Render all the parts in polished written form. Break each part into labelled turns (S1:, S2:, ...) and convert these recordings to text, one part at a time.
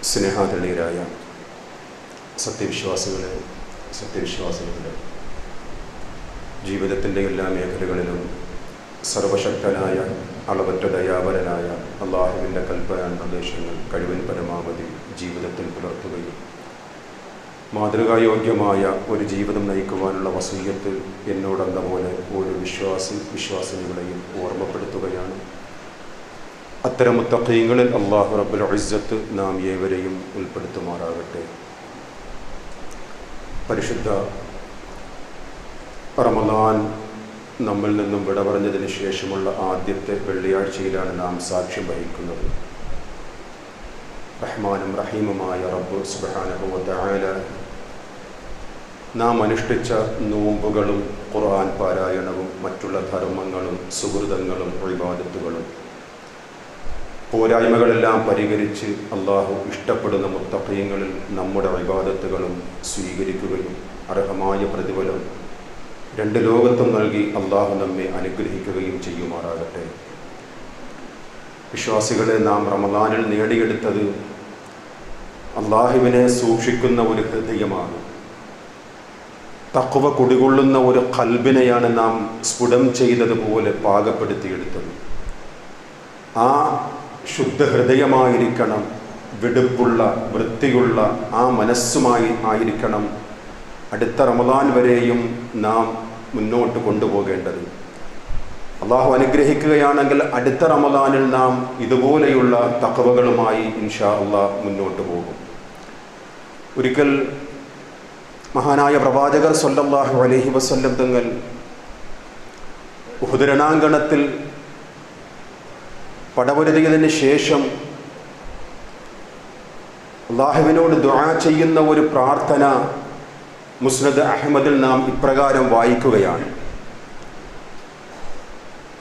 S1: സ്നേഹാദരണീയരായ സത്യവിശ്വാസികളെ, ജീവിതത്തിൻ്റെ എല്ലാ മേഖലകളിലും സർവശക്തനായ അളവറ്റ ദയാപരനായ അള്ളാഹുവിൻ്റെ കൽപ്പന നിർദ്ദേശങ്ങൾ കഴിവിൻ പരമാവധി ജീവിതത്തിൽ പുലർത്തുകയും മാതൃകായോഗ്യമായ ഒരു ജീവിതം നയിക്കുവാനുള്ള വസീയത്ത് എന്നോടെന്ന പോലെ ഓരോ വിശ്വാസിനികളെയും ഓർമ്മപ്പെടുത്തുകയാണ്. അത്തരം മുത്തഖീങ്ങളിൽ അല്ലാഹു റബ്ബുൽ ഇസ്സത്ത് നാം ഏവരെയും ഉൾപ്പെടുത്തുമാറാകട്ടെ. പരിശുദ്ധ റമളാൻ നമ്മിൽ നിന്നും വിട പറഞ്ഞതിന് ശേഷമുള്ള ആദ്യത്തെ വെള്ളിയാഴ്ചയിലാണ് നാം സാക്ഷ്യം വഹിക്കുന്നത്. റഹ്മാനും റഹീമുമായ റബ്ബ് സുബ്ഹാനഹു വ തആല നാം അനുഷ്ഠിച്ച നോമ്പുകളും ഖുർആൻ പാരായണവും മറ്റുള്ള ധർമ്മങ്ങളും സുഹൃതങ്ങളും ഇബാദത്തുകളും പോരായ്മകളെല്ലാം പരിഹരിച്ച് അള്ളാഹു ഇഷ്ടപ്പെടുന്ന മുത്തഖീങ്ങളിൽ നമ്മുടെ ഇബാദത്തുകളും സ്വീകരിക്കുകയും അർഹമായ പ്രതിഫലം രണ്ട് ലോകത്തും നൽകി അള്ളാഹു നമ്മെ അനുഗ്രഹിക്കുകയും ചെയ്യുമാറാകട്ടെ. വിശ്വാസികളെ, നാം റമളാനിൽ നേടിയെടുത്തത് അള്ളാഹുവിനെ സൂക്ഷിക്കുന്ന ഒരു ഹൃദയമാണ്. തഖ്വ കുടികൊള്ളുന്ന ഒരു ഖൽബിനെയാണ് നാം സ്ഫുടം ചെയ്തതുപോലെ പാകപ്പെടുത്തിയെടുത്തത്. ആ ശുദ്ധ ഹൃദയമായിരിക്കണം, വെടുപ്പുള്ള വൃത്തിയുള്ള ആ മനസ്സുമായി ആയിരിക്കണം അടുത്ത റമളാൻ വരെയും നാം മുന്നോട്ട് കൊണ്ടുപോകേണ്ടത്. അള്ളാഹു അനുഗ്രഹിക്കുകയാണെങ്കിൽ അടുത്ത റമളാനിൽ നാം ഇതുപോലെയുള്ള തഖ്വകളുമായി ഇൻഷാ അള്ളാഹ് മുന്നോട്ട് പോകും. ഒരിക്കൽ മഹാനായ പ്രവാചകർ സ്വല്ലല്ലാഹു അലൈഹി വസല്ലം തങ്ങൾ ഉഹുദ് രണാങ്കണത്തിൽ പടപൊരുതിയതിന് ശേഷം അള്ളാഹുവിനോട് ദുആ ചെയ്യുന്ന ഒരു പ്രാർത്ഥന മുസ്നദ് അഹ്മദിൽ നാം ഇപ്രകാരം വായിക്കുകയാണ്.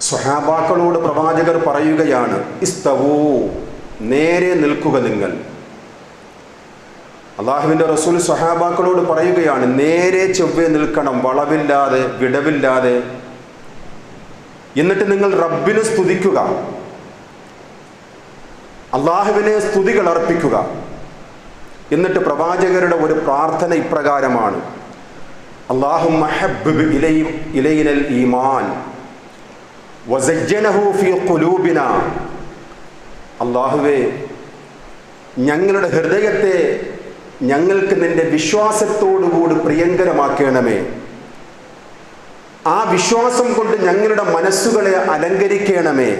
S1: സ്വഹാബാക്കളോട് പ്രവാചകർ പറയുകയാണ്, ഇസ്തവൂ, നേരെ നിൽക്കുക നിങ്ങൾ. അള്ളാഹുവിൻ്റെ റസൂൽ സ്വഹാബാക്കളോട് പറയുകയാണ്, നേരെ ചൊവ്വേ നിൽക്കണം, വളവില്ലാതെ വിടവില്ലാതെ. എന്നിട്ട് നിങ്ങൾ റബ്ബിനെ സ്തുതിക്കുക, അള്ളാഹുവിനെ സ്തുതികൾ അർപ്പിക്കുക. എന്നിട്ട് പ്രവാചകരുടെ ഒരു പ്രാർത്ഥന ഇപ്രകാരമാണ്, അല്ലാഹുമ്മ ഹബ്ബിബ് ഇലൈനൽ ഈമാൻ വസജ്ജനഹു ഫീ ഖുലൂബിനാ. അല്ലാഹുവേ, ഞങ്ങളുടെ ഹൃദയത്തെ ഞങ്ങൾക്ക് നിന്റെ വിശ്വാസത്തോടുകൂടി പ്രിയങ്കരമാക്കണമേ. ആ വിശ്വാസം കൊണ്ട് ഞങ്ങളുടെ മനസ്സുകളെ അലങ്കരിക്കണമേ.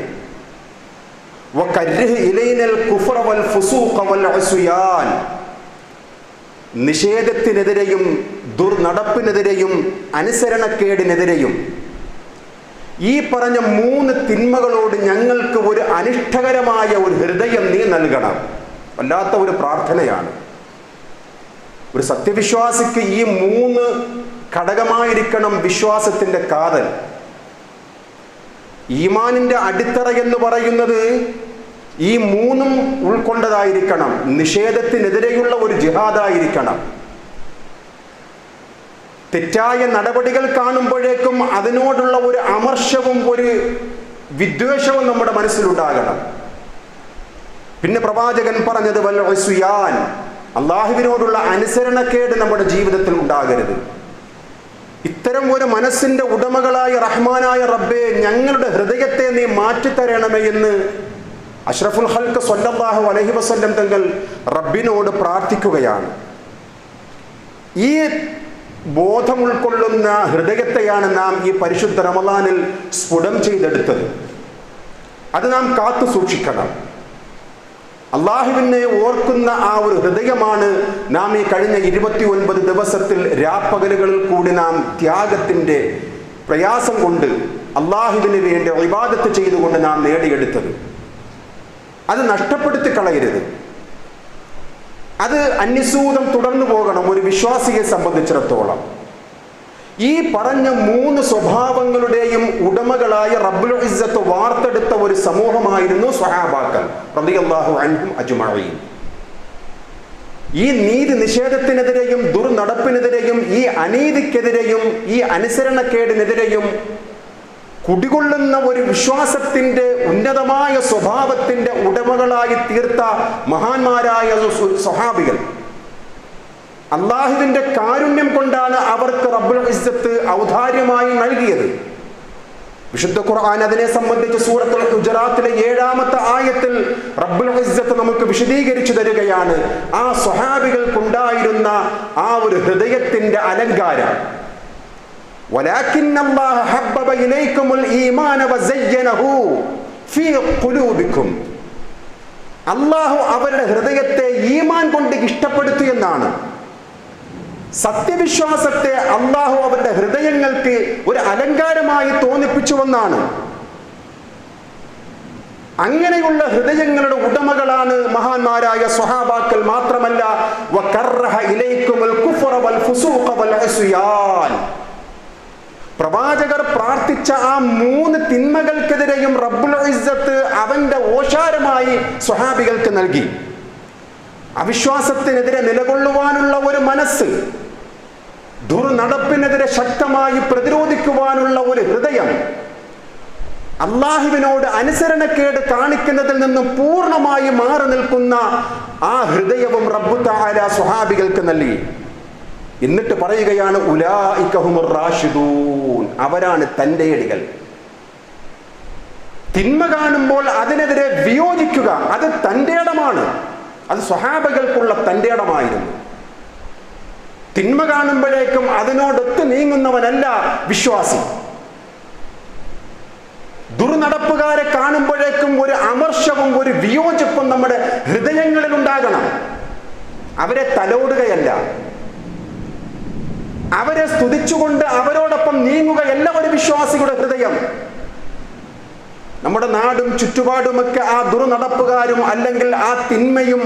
S1: വകർരിഹ് ഇലൈനൽ കുഫ്റ വൽ ഫുസൂഖ വൽ ഉസ്യാൻ. നിഷേധത്തിനെതിരെയും ദുർനടപ്പിനെതിരെയും അനുസരണക്കേടിനെതിരെയും ഈ പറഞ്ഞ 3 തിന്മകളോട് ഞങ്ങൾക്ക് ഒരു അനിഷ്ടകരമായ ഒരു ഹൃദയം നീ നൽകണം. വല്ലാത്ത ഒരു പ്രാർത്ഥനയാണ്. ഒരു സത്യവിശ്വാസിക്ക് ഈ 3 ഘടകമായിരിക്കണം വിശ്വാസത്തിൻ്റെ കാതൽ. ഈമാനിൻ്റെ അടിത്തറ എന്ന് പറയുന്നത് ഈ 3 ഉൾക്കൊണ്ടതായിരിക്കണം. നിഷേധത്തിനെതിരെയുള്ള ഒരു ജിഹാദായിരിക്കണം. തെറ്റായ നടപടികൾ കാണുമ്പോഴേക്കും അതിനോടുള്ള ഒരു അമർഷവും ഒരു വിദ്വേഷവും നമ്മുടെ മനസ്സിലുണ്ടാകണം. പിന്നെ പ്രവാചകൻ പറഞ്ഞത് വൽ ഉസ്യാൻ, അള്ളാഹുവിനോടുള്ള അനുസരണക്കേട് നമ്മുടെ ജീവിതത്തിൽ ഉണ്ടാകരുത്. ഇത്തരം ഒരു മനസ്സിൻ്റെ ഉടമകളായ റഹ്മാനായ റബ്ബേ, ഞങ്ങളുടെ ഹൃദയത്തെ നീ മാറ്റിത്തരണമേ എന്ന് അഷ്റഫുൽ ഖൽഖ് സ്വല്ലല്ലാഹു അലൈഹി വസല്ലം തങ്ങൾ റബ്ബിനോട് പ്രാർത്ഥിക്കുകയാണ്. ഈ ബോധം ഉൾക്കൊള്ളുന്ന ഹൃദയത്തെയാണ് നാം ഈ പരിശുദ്ധ റമളാനിൽ സ്ഫുടം ചെയ്തെടുത്തത്. അത് നാം കാത്തു സൂക്ഷിക്കണം. അള്ളാഹുവിനെ ഓർക്കുന്ന ആ ഒരു ഹൃദയമാണ് നാം ഈ കഴിഞ്ഞ 29 ദിവസത്തിൽ രാപ്പകലുകളിൽ കൂടി നാം ത്യാഗത്തിൻ്റെ പ്രയാസം കൊണ്ട് അള്ളാഹുവിന് വേണ്ടി ഇബാദത്ത് ചെയ്തുകൊണ്ട് നാം നേടിയെടുത്തത്. അത് നഷ്ടപ്പെടുത്തി കളയരുത്. അത് അന്യസൂതം തുടർന്നു പോകണം ഒരു വിശ്വാസിയെ സംബന്ധിച്ചിടത്തോളം. ഈ പറഞ്ഞ 3 സ്വഭാവങ്ങളുടെയും ഉടമകളായ റബ്ബുൽ ഇസ്സത്ത് വാർത്തെടുത്ത ഒരു സമൂഹമായിരുന്നു സ്വഹാബാക്കൾ റളിയല്ലാഹു അൻഹും അജ്മഈൻ. ഈ നീതി നിഷേധത്തിനെതിരെയും ദുർനടപ്പിനെതിരെയും ഈ അനീതിക്കെതിരെയും ഈ അനുസരണക്കേടിനെതിരെയും കുടികൊള്ളുന്ന ഒരു വിശ്വാസത്തിന്റെ ഉന്നതമായ സ്വഭാവത്തിന്റെ ഉടമകളായി തീർത്ത മഹാന്മാരായ സ്വഹാബികൾ. അള്ളാഹുവിന്റെ കാരുണ്യം കൊണ്ടാണ് അവർക്ക് റബ്ബുൽ ഇസ്സത്ത് ഔദാര്യമായി നൽകിയത്. വിശുദ്ധ ഖുർആൻ അതിനെ സംബന്ധിച്ച് സൂറത്തുൽ ഹുജറാത്തിലെ 7-ാമത്തെ ആയത്തിൽ റബ്ബുൽ ഇസ്സത്ത് നമുക്ക് വിശദീകരിച്ചു തരികയാണ് ആ സ്വഹാബികൾക്കുണ്ടായിരുന്ന ആ ഒരു ഹൃദയത്തിന്റെ അലങ്കാരം. വലാകിന്നല്ലാഹ ഹബ്ബബ ഇലൈക്കുമുൽ ഈമാന വസയ്യനഹു ഫീ ഖുലൂബിക്കും. അല്ലാഹു അവരുടെ ഹൃദയത്തെ ഈമാൻ കൊണ്ട് ഇഷ്ടപ്പെടുത്തി എന്നാണ്. സത്യവിശ്വാസത്തെ അല്ലാഹു അവരുടെ ഹൃദയങ്ങൾക്ക് ഒരു അലങ്കാരമായി തോന്നിപ്പിച്ചുവെന്നാണ്. അങ്ങനെയുള്ള ഹൃദയങ്ങളുടെ ഉടമകളാണ് മഹാന്മാരായ സ്വഹാബാക്കൾ. മാത്രമല്ല വകറഹ ഇലൈക്കുമുൽ കുഫ്റ വൽ ഫുസൂഖ വൽ ഇസ്യാൻ. പ്രവാചകർ പ്രാർത്ഥിച്ച ആ 3 തിന്മകൾക്കെതിരെയും റബ്ബുൽ ഇസ്സത്ത് അവന്റെ ഓശാരമായി സ്വഹാബികൾക്ക് നൽകി. അവിശ്വാസത്തിനെതിരെ നിലകൊള്ളുവാനുള്ള ഒരു മനസ്സ്, ദുർനടപ്പിനെതിരെ ശക്തമായി പ്രതിരോധിക്കുവാനുള്ള ഒരു ഹൃദയം, അള്ളാഹുവിനോട് അനുസരണക്കേട് കാണിക്കുന്നതിൽ നിന്നും പൂർണ്ണമായി മാറി നിൽക്കുന്ന ആ ഹൃദയവും റബ്ബു തആല സ്വഹാബികൾക്ക് നൽകി. എന്നിട്ട് പറയുകയാണ് ഉലൈക ഹുമുർ റാഷിദൂൻ. അവരാണ് തന്റേടികൾ. തിന്മ കാണുമ്പോൾ അതിനെതിരെ വിയോജിക്കുക അത് തന്റേടമാണ്. അത് സ്വഹാബികൾക്കുള്ള തന്റേടമായിരുന്നു. തിന്മ കാണുമ്പോഴേക്കും അതിനോടൊത്ത് നീങ്ങുന്നവനല്ല വിശ്വാസി. ദുർനടപ്പുകാരെ കാണുമ്പോഴേക്കും ഒരു അമർഷവും ഒരു വിയോജിപ്പും നമ്മുടെ ഹൃദയങ്ങളിൽ ഉണ്ടാകണം. അവരെ തലോടുകയല്ല, അവരെ സ്തുതിച്ചുകൊണ്ട് അവരോടൊപ്പം നീങ്ങുകയല്ല ഒരു വിശ്വാസിയുടെ ഹൃദയം. നമ്മുടെ നാടും ചുറ്റുപാടുമൊക്കെ ആ ദുർനടപ്പുകാരും അല്ലെങ്കിൽ ആ തിന്മയും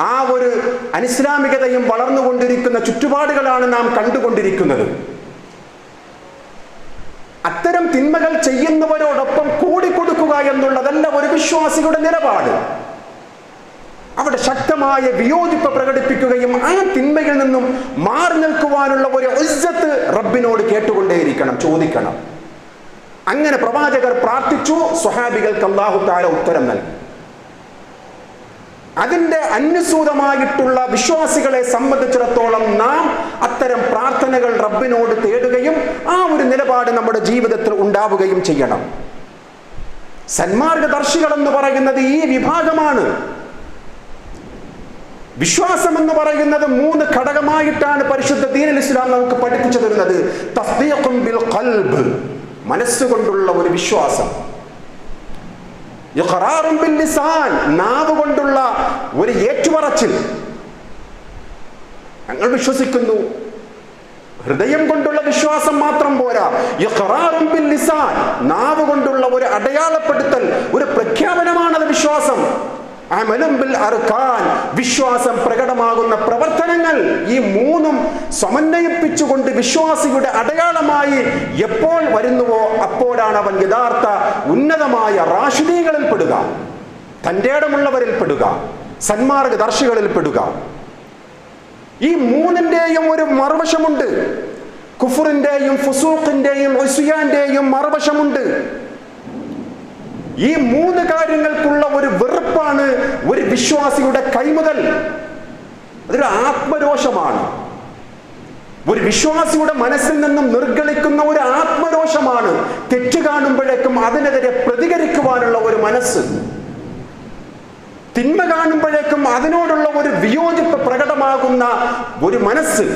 S1: ആ ഒരു അനിസ്ലാമികതയും വളർന്നുകൊണ്ടിരിക്കുന്ന ചുറ്റുപാടുകളാണ് നാം കണ്ടുകൊണ്ടിരിക്കുന്നത്. അത്തരം തിന്മകൾ ചെയ്യുന്നവരോടൊപ്പം കൂടിക്കൊടുക്കുക എന്നുള്ളതല്ല ഒരു വിശ്വാസിയുടെ നിലപാട്. അവിടെ ശക്തമായ വിയോജിപ്പ് പ്രകടിപ്പിക്കുകയും ആ തിന്മയിൽ നിന്നും മാറി നിൽക്കുവാനുള്ള ഒരു ഇസ്സത്ത് റബ്ബിനോട് കേട്ടുകൊണ്ടേയിരിക്കണം, ചോദിക്കണം. അങ്ങനെ പ്രവാചകർ പ്രാർത്ഥിച്ചു, സ്വഹാബികൾക്ക് അല്ലാഹു തആല ഉത്തരം നൽകി. അതിന്റെ അന്യസൂതമായിട്ടുള്ള വിശ്വാസികളെ സംബന്ധിച്ചിടത്തോളം നാം അത്തരം പ്രാർത്ഥനകൾ റബ്ബിനോട് തേടുകയും ആ ഒരു നിലപാട് നമ്മുടെ ജീവിതത്തിൽ ഉണ്ടാവുകയും ചെയ്യണം. സന്മാർഗദർശികൾ എന്ന് പറയുന്നത് ഈ വിഭാഗമാണ്. വിശ്വാസം എന്ന് പറയുന്നത് 3 ഘടകമായിട്ടാണ് പരിശുദ്ധ ദീനുൽ ഇസ്ലാം നമുക്ക് പഠിപ്പിച്ചു തരുന്നത്. തസ്ദീഖുൻ ബിൽ ഖൽബ്, മനസ്സുകൊണ്ടുള്ള ഒരു വിശ്വാസം. ഇഖ്റാറുൻ ബിൽ ലിസാൻ, നാവ് കൊണ്ടുള്ള ഒരു ഏറ്റുപറച്ചിൽ. ഞങ്ങൾ വിശ്വസിക്കുന്നു. ഹൃദയം കൊണ്ടുള്ള വിശ്വാസം മാത്രം പോരാ, ഇഖ്റാറുൻ ബിൽ ലിസാൻ, നാവ് കൊണ്ടുള്ള ഒരു അടയാളപ്പെടുത്തൽ, ഒരു പ്രഖ്യാപനമാണത് വിശ്വാസം. അമലും ബിൽ അർകാൻ, വിശ്വാസം പ്രകടമാകുന്ന പ്രവർത്തനങ്ങൾ. ഈ 3ഉം സമന്വയിപ്പിച്ചുകൊണ്ട് വിശ്വാസിയുടെ അടയാളമായി എപ്പോൾ വരുന്നുവോ അപ്പോഴാണ് അവൻ യഥാർത്ഥ ഉന്നതമായ റാഷിദീങ്ങളിൽ പെടുക, തന്റെ ഇടമുള്ളവരിൽ പെടുക, സന്മാർഗദർശികളിൽ പെടുക. ഈ 3ന്റെയും ഒരു മറുവശമുണ്ട്. കുഫറിന്റെയും ഫുസൂഖിന്റെയും ഇസ്യാന്റെയും മറുവശമുണ്ട്. ഈ 3 കാര്യങ്ങൾക്കുള്ള ഒരു വെറുപ്പാണ് ഒരു വിശ്വാസിയുടെ കൈമുതൽ. അതൊരു ആത്മരോഷമാണ്. ഒരു വിശ്വാസിയുടെ മനസ്സിൽ നിന്നും നിർഗളിക്കുന്ന ഒരു ആത്മരോഷമാണ്. തെറ്റ് കാണുമ്പോഴേക്കും അതിനെതിരെ പ്രതികരിക്കുവാനുള്ള ഒരു മനസ്സ്, തിന്മ കാണുമ്പോഴേക്കും അതിനോടുള്ള ഒരു വിയോജിപ്പ് പ്രകടമാകുന്ന ഒരു മനസ്സ്.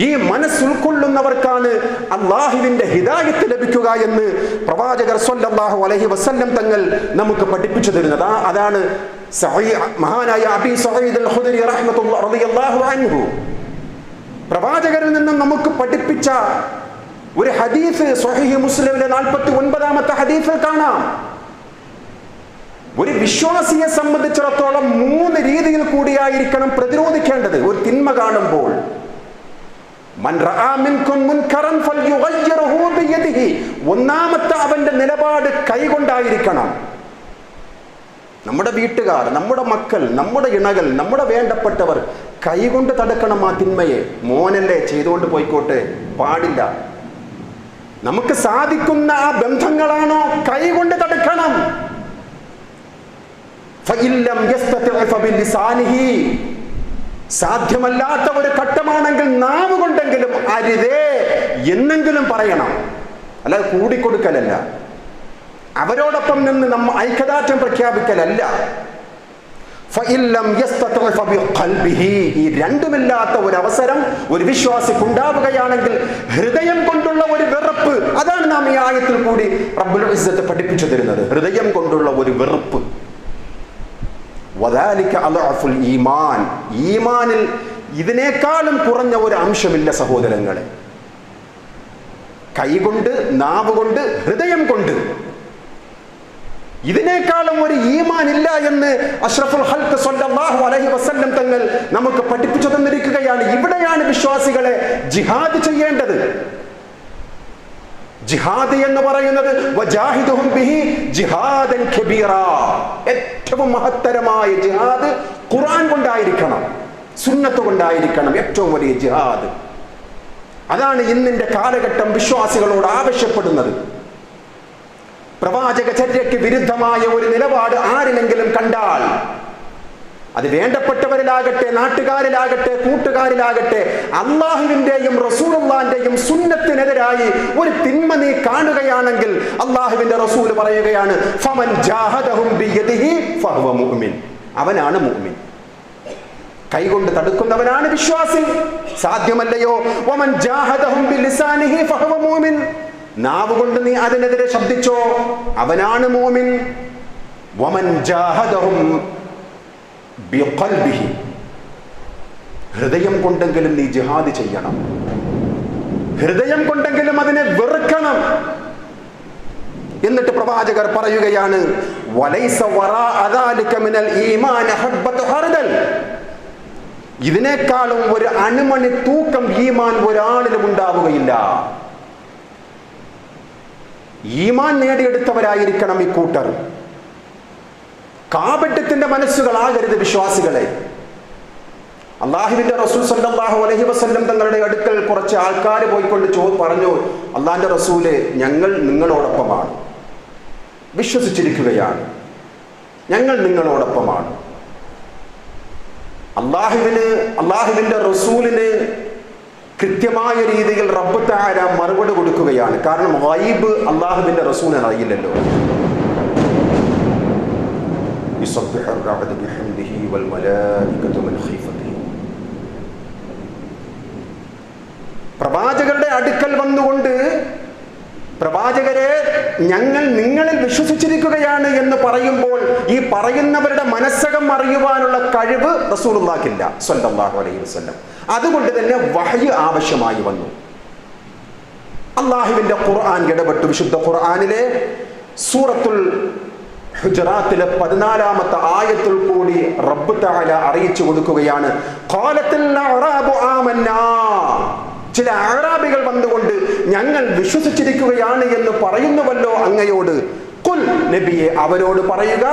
S1: ഈ മനസ്സ് ഉൾക്കൊള്ളുന്നവർക്കാണ് അല്ലാഹുവിന്റെ ഹിദായത്ത് ലഭിക്കുക എന്ന് പ്രവാചകർ സ്വല്ലല്ലാഹു അലൈഹി വസല്ലം തങ്ങൾ നമുക്ക് പഠിപ്പിച്ചു തരുന്നത്. അതാണ് മഹാനായ അബീ സഈദ് അൽ ഖുദരി റളിയല്ലാഹു അൻഹു പ്രവാചകരിൽ നിന്നും നമുക്ക് പഠിപ്പിച്ച ഒരു ഹദീസ് സ്വഹീഹ് മുസ്ലിമിലെ 49-ാമത്തെ ഹദീസിൽ കാണാം. ഒരു വിശ്വാസിയെ സംബന്ധിച്ചിടത്തോളം 3 രീതിയിൽ കൂടിയായിരിക്കണം പ്രതിരോധിക്കേണ്ടത്. ഒരു തിന്മ കാണുമ്പോൾ മൻ റആ മിൻകും മുൻകറൻ ഫൽയുഗയ്യിർഹു ബിയദിഹി, ഒന്നാമത്തെ അവന്റെ നിലപാട് കൈകൊണ്ടായിരിക്കണം. നമ്മുടെ വീട്ടുകാർ, നമ്മുടെ മക്കൾ, നമ്മുടെ ഇണകൾ, നമ്മുടെ വേണ്ടപ്പെട്ടവർ കൈകൊണ്ട് തടുക്കണം ആ തിന്മയെ. മോനല്ലേ ചെയ്തുകൊണ്ട് പോയിക്കോട്ടെ, പാടില്ല. നമുക്ക് സാധിക്കുന്ന ആ ബന്ധങ്ങളാണോ കൈകൊണ്ട് തടുക്കണം. സാധ്യമല്ലാത്ത ഒരു ഘട്ടമാണെങ്കിൽ നാവ് കൊണ്ടെങ്കിലും അരുതേ എന്നെങ്കിലും പറയണം. അല്ലാതെ കൂടിക്കൊടുക്കലല്ല, അവരോടൊപ്പം നിന്ന് നമ്മ ഐക്യദാർഢ്യം പ്രഖ്യാപിക്കലല്ല. ഈ രണ്ടുമില്ലാത്ത ഒരു അവസരം ഒരു വിശ്വാസിക്കുണ്ടാവുകയാണെങ്കിൽ ഹൃദയം കൊണ്ടുള്ള ഒരു വെറുപ്പ്, അതാണ് നാം ഈ ആയത്തിൽ കൂടി റബ്ബുൽ ഇസ്സത്ത് പഠിപ്പിച്ചു തരുന്നത്. ഹൃദയം കൊണ്ടുള്ള ഒരു വെറുപ്പ്. ഈമാനിൽ ഇതിനേക്കാളും കുറഞ്ഞ ഒരു അംശമില്ല സഹോദരങ്ങളെ. കൈകൊണ്ട്, നാവ് കൊണ്ട്, ഹൃദയം കൊണ്ട് ഇതിനേക്കാളും ഒരു ഈമാൻ ഇല്ല എന്ന് അഷ്റഫുൽ ഖൽഖ് സ്വല്ലല്ലാഹു അലൈഹി വസല്ലം തങ്ങൾ നമുക്ക് പഠിപ്പിച്ചു തന്നിരിക്കുകയാണ്. ഇവിടെയാണ് വിശ്വാസികളെ ജിഹാദ് ചെയ്യേണ്ടത്. ജിഹാദ് എന്ന് പറയുന്നത് വജാഹിദുഹും ബിഹി ജിഹാദൻ കബീറ, ഏറ്റവും മഹത്തരമായ ജിഹാദ് ഖുർആൻ കൊണ്ടായിരിക്കണം, സുന്നത്ത് കൊണ്ടായിരിക്കണം ഏറ്റവും വലിയ ജിഹാദ്. അതാണ് ഇന്നിന്റെ കാലഘട്ടം വിശ്വാസികളോട് ആവശ്യപ്പെടുന്നത്. പ്രവാചക ചര്യയ്ക്ക് വിരുദ്ധമായ ഒരു നിലപാട് ആരിലെങ്കിലും കണ്ടാൽ, അത് വേണ്ടപ്പെട്ടവരിലാകട്ടെ, നാട്ടുകാരിലാകട്ടെ, കൂട്ടുകാരിലാകട്ടെ, അള്ളാഹുവിന്റെയും റസൂലുള്ളാഹിന്റെയും സുന്നത്തിനെതിരായി ഒരു തിന്മ നീ കാണുകയാണെങ്കിൽ അള്ളാഹുവിന്റെ റസൂൽ പറയുകയാണ്, ഫമൻ ജാഹദഹും ബിയദിഹി ഫഹുവ മുഅ്മിൻ, അവനാണ് മുഅ്മിൻ. കൈകൊണ്ട് തടുക്കുന്നവനാണ് വിശ്വാസി. സാധ്യമല്ലയോ വമൻ ജാഹദഹും ബിലിസാനിഹി ഫഹുവ മുഅ്മിൻ, നാവ് കൊണ്ട് നീ അതിനെതിരെ ശബ്ദിച്ചോ, അവനാണ് മുഅ്മിൻ. വമൻ ജാഹദഹും ബിഖൽബിഹി, ഹൃദയം കൊണ്ടെങ്കിലും നീ ജിഹാദ് ചെയ്യണം, ഹൃദയം കൊണ്ടെങ്കിലും അതിനെ വെറുക്കണം. എന്നിട്ട് പ്രവാചകർ പറയുകയാണ്, വലൈസ വറാഅ ദാലിക മിനൽ ഈമാൻ ഹബ്ബത്തു ഹർദൽ, ഇതിനേക്കാളും ഒരു അണുമണി തൂക്കം ഈമാൻ ഒരാളിലും ഉണ്ടാവുകയില്ല. ഈമാൻ നേടിയെടുത്തവരായിരിക്കണം ഈ കൂട്ടർ. കാപട്യത്തിന്റെ മനസ്സുകളാകരുത് വിശ്വാസികളെ. അള്ളാഹുവിന്റെ റസൂൽ സല്ലല്ലാഹു അലൈഹി വസല്ലം തങ്ങളുടെ അടുക്കൽ കുറച്ച് ആൾക്കാർ പോയിക്കൊണ്ട് പറഞ്ഞു, അള്ളാഹിന്റെ റസൂലെ, ഞങ്ങൾ നിങ്ങളോടൊപ്പമാണ്, വിശ്വസിച്ചിരിക്കുകയാണ്, ഞങ്ങൾ നിങ്ങളോടൊപ്പമാണ്. അള്ളാഹുവിന്റെ റസൂലിന് കൃത്യമായ രീതിയിൽ റബ്ബ് തആല മറുപടി കൊടുക്കുകയാണ്. കാരണം ഗൈബ് അള്ളാഹുവിന്റെ റസൂലിന് അറിയില്ലല്ലോ. പ്രവാചകരുടെ അടുക്കൽ വന്നുകൊണ്ട്, പ്രവാചകരെ, ഞങ്ങൾ നിങ്ങളിൽ വിശ്വസിച്ചിരിക്കുകയാണ് എന്ന് പറയുമ്പോൾ ഈ പറയുന്നവരുടെ മനസ്സകം അറിയുവാനുള്ള കഴിവ് റസൂലുള്ളാഹിക്കില്ല സ്വല്ലല്ലാഹു അലൈഹി വസല്ലം. അതുകൊണ്ട് തന്നെ വഹ്യ് ആവശ്യമായി വന്നു. അള്ളാഹുവിന്റെ ഖുർആൻ ഇടപെട്ടു. വിശുദ്ധ ഖുർആനിലെ സൂറത്തുൽ ഹുജറാത്തിലെ 14-ാമത്തെ ആയത്തിൽ കൂടി റബ്ബ് തആല അറിയിച്ചു കൊടുക്കുകയാണ്, ഖാലത്തിൽ അഅറാബു ആമന്നാ, ചില അഅറാബികൾ വന്നുകൊണ്ട് ഞങ്ങൾ വിശ്വസിച്ചിരിക്കുകയാണ് എന്ന് പറയുന്നുവല്ലോ അങ്ങയോട്. ഖുൽ, നബിയെ അവരോട് പറയുക,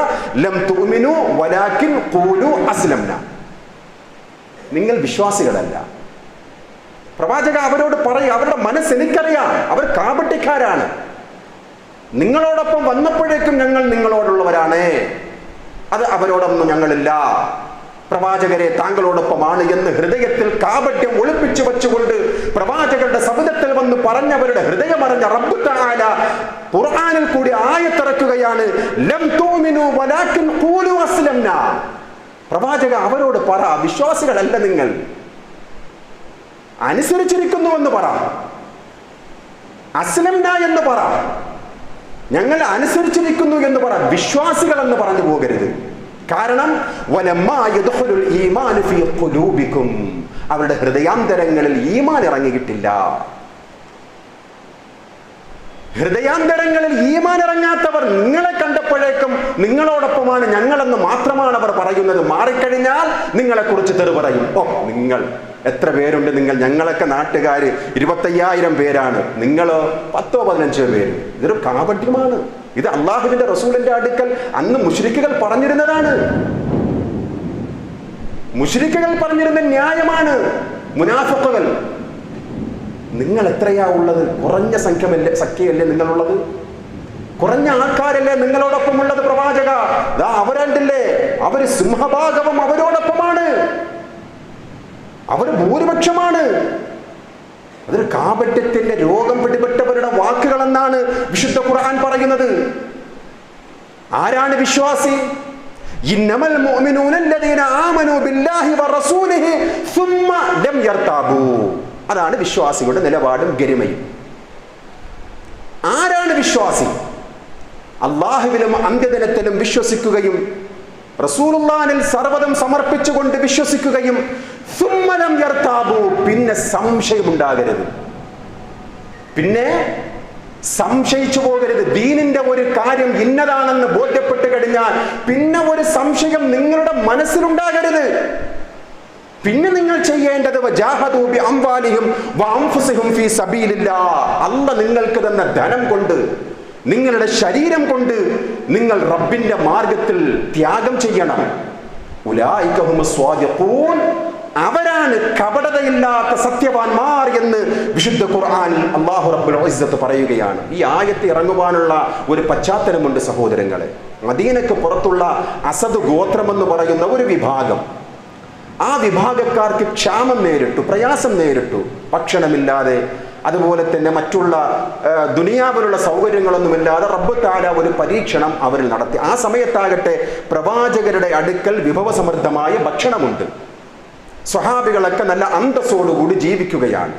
S1: ലം തുഅ്മിനു വലാകിൻ ഖൂലു അസ്ലംന, നിങ്ങൾ വിശ്വാസികളല്ല. പ്രവാചക അവരോട് പറയുക, അവരുടെ മനസ്സ് എനിക്കറിയാം, അവർ കാപട്യക്കാരാണ്. നിങ്ങളോടൊപ്പം വന്നപ്പോഴേക്കും ഞങ്ങൾ നിങ്ങളോടുള്ളവരാണ്, അത് അവരോടൊന്നും ഞങ്ങളില്ല. പ്രവാചകരെ, താങ്കളോടൊപ്പമാണ് എന്ന് ഹൃദയത്തിൽ കാപട്യം ഒളിപ്പിച്ചു വച്ചുകൊണ്ട് പ്രവാചകരുടെ ശബ്ദത്തിൽ വന്ന് പറഞ്ഞവരുടെ ഹൃദയമറിഞ്ഞ റബ്ബ് തആല ഖുർആനിൽ കൂടി ആയത്തിറക്കുകയാണ്, ലം തുഅ്മിനു വലാകിൻ ഖൂലു അസ്ലംന. പ്രവാചക അവരോട് പറ, വിശ്വാസികളല്ല നിങ്ങൾ, അനുസരിച്ചിരിക്കുന്നുവെന്ന് പറ, അസ്ലംന എന്ന് പറ, ഞങ്ങൾ അനുസരിച്ചിരിക്കുന്നു എന്ന് പറ, വിശ്വാസികൾ എന്ന് പറഞ്ഞു പോകരുത്. കാരണം അവരുടെ ഹൃദയാന്തരങ്ങളിൽ ഈമാൻ ഇറങ്ങിയിട്ടില്ല. ഹൃദയാന്തരങ്ങളിൽ ഈമാൻ ഇറങ്ങാത്തവർ നിങ്ങളെ കണ്ടപ്പോഴേക്കും നിങ്ങളോടൊപ്പമാണ് ഞങ്ങളെന്ന് മാത്രമാണ് അവർ പറയുന്നത്. മാറിക്കഴിഞ്ഞാൽ നിങ്ങളെ കുറിച്ച് തെറി പറയും. ഓ, നിങ്ങൾ എത്ര പേരുണ്ട്, നിങ്ങൾ, ഞങ്ങളൊക്കെ നാട്ടുകാർ 25,000 പേരാണ്, നിങ്ങളോ 10-15 പേര്. ഇതൊരു കാപട്യമാണ്. ഇത് അള്ളാഹുവിന്റെ റസൂലിന്റെ അടുക്കൽ അന്ന് മുശ്രിക്കുകൾ പറഞ്ഞിരുന്നതാണ്. മുശ്രിക്കുകൾ പറഞ്ഞിരുന്ന ന്യായമാണ്. മുനാഫിഖുകൾ നിങ്ങൾ എത്രയാ ഉള്ളത്? കുറഞ്ഞ സംഖ്യയല്ലേ നിങ്ങളുള്ളത്? കുറഞ്ഞ ആൾക്കാരല്ലേ നിങ്ങളോടൊപ്പമുള്ളത്? പ്രവാചക, അവരണ്ടില്ലേ, അവര് സിംഹഭാഗവും അവരോടൊപ്പമാണ്, അവര് ഭൂരിപക്ഷമാണ്. അതൊരു കാപട്യത്തിന്റെ രോഗം പിടിപെട്ടവരുടെ വാക്കുകളെന്നാണ് വിശുദ്ധ ഖുർആൻ പറയുന്നത്. ആരാണ് വിശ്വാസി? ഇന്നമൽ മുഅ്മിനൂന അല്ലദീന ആമനൂ ബില്ലാഹി വറസൂലിഹി സുമ്മ ലം യർതാബൂ. അതാണ് വിശ്വാസികളുടെ നിലപാടും ഗരിമയും. ആരാണ് വിശ്വാസി? അല്ലാഹുവിലും അന്ത്യദിനത്തിലും വിശ്വസിക്കുകയും റസൂലുള്ളാഹിൽ സർവ്വതും സമർപ്പിച്ചുകൊണ്ട് വിശ്വസിക്കുകയും സുമ്മ ലം യർതാബൂ, പിന്നെ സംശയമുണ്ടാകരുത്, പിന്നെ സംശയിച്ചു പോകരുത്. ദീനിന്റെ ഒരു കാര്യം ഇന്നതാണെന്ന് ബോധ്യപ്പെട്ട് കഴിഞ്ഞാൽ പിന്നെ ഒരു സംശയം നിങ്ങളുടെ മനസ്സിലുണ്ടാകരുത്. പിന്നെ നിങ്ങൾ ചെയ്യേണ്ടത് വജാഹദൂ ബിഅംവാലിഹിം വഅൻഫുസിഹിം ഫീ സബീലില്ലാഹ്. അല്ലാഹ് നിങ്ങൾക്ക് തന്ന ധനം കൊണ്ട്, നിങ്ങളുടെ ശരീരം കൊണ്ട് നിങ്ങൾ റബ്ബിന്റെ മാർഗത്തിൽ ത്യാഗം ചെയ്യണം. ഉലൈക ഹുമുസ് സ്വാദിഖൂൻ, അവരാണ് കപടതയില്ലാത്ത സത്യവാന്മാർ എന്ന് വിശുദ്ധ ഖുർആനിൽ അല്ലാഹു റബ്ബുൽ ഇസ്സത്ത് പറയുകയാണ്. ഈ ആയത്ത് ഇറങ്ങുവാനുള്ള ഒരു പശ്ചാത്തലമുണ്ട് സഹോദരങ്ങളെ. മദീനക്ക് പുറത്തുള്ള അസദ് ഗോത്രമെന്ന് പറയുന്ന ഒരു വിഭാഗം, ആ വിഭാഗക്കാർക്ക് ക്ഷാമം നേരിട്ടു, പ്രയാസം നേരിട്ടു. ഭക്ഷണമില്ലാതെ, അതുപോലെ തന്നെ മറ്റുള്ള ദുനിയാവിലുള്ള സൗകര്യങ്ങളൊന്നുമില്ലാതെ റബ്ബ് തആല ഒരു പരീക്ഷണം അവരിൽ നടത്തി. ആ സമയത്താകട്ടെ പ്രവാചകരുടെ അടുക്കൽ വിഭവസമൃദ്ധമായ ഭക്ഷണമുണ്ട്. സ്വഹാബികളൊക്കെ നല്ല അന്തസ്സോടുകൂടി ജീവിക്കുകയാണ്.